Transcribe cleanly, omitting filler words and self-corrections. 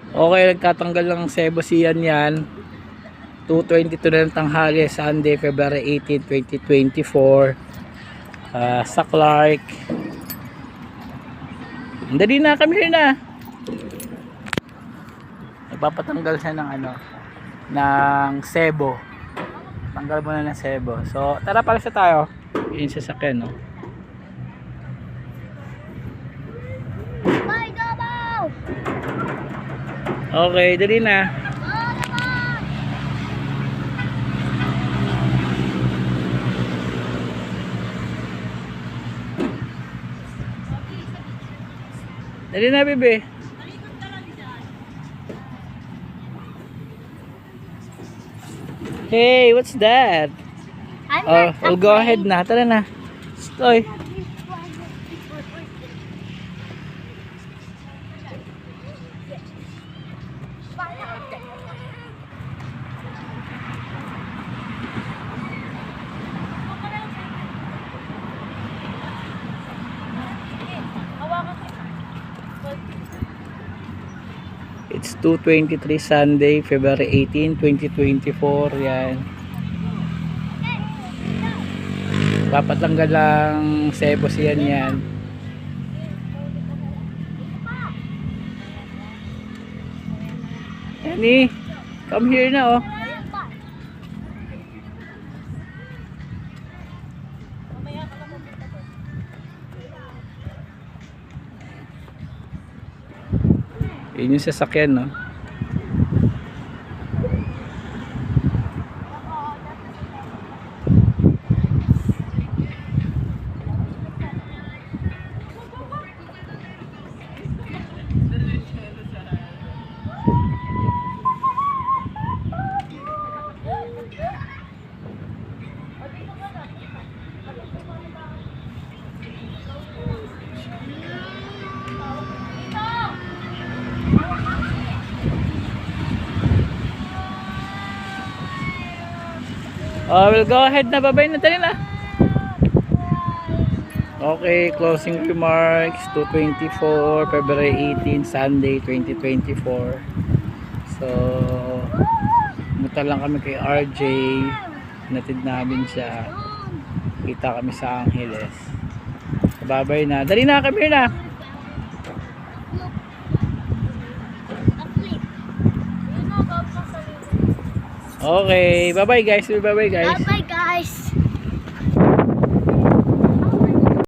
Okay, nagtatanggal ng sebo siyan yan. 2:22 na ng tanghali, Sunday, February 18, 2024. Sa Clark. Dali na, kami na. Nagpapatanggal siya ng ng sebo. Tanggal muna ng sebo. So, tara pala sa tayo. Yun sa sasakyan, no? Bye, Gabaw! Okay, dali na. Dali na, bebe. Hey, what's that? We'll go ahead na. Tara na. Stoy. It's 2:23 Sunday, February 18, 2024. Yan. Papatanggal lang sebo siyan yan. Annie, come here na, oh. Yun yung sasakyan, no? We'll go ahead na, babay na, tali na. Okay, closing remarks, 2:24 February 18, Sunday 2024. So, muta lang kami kay RJ, natid namin siya, kita kami sa Angeles. Babay na, dali na, kami na. Okay, bye bye guys, bye bye guys.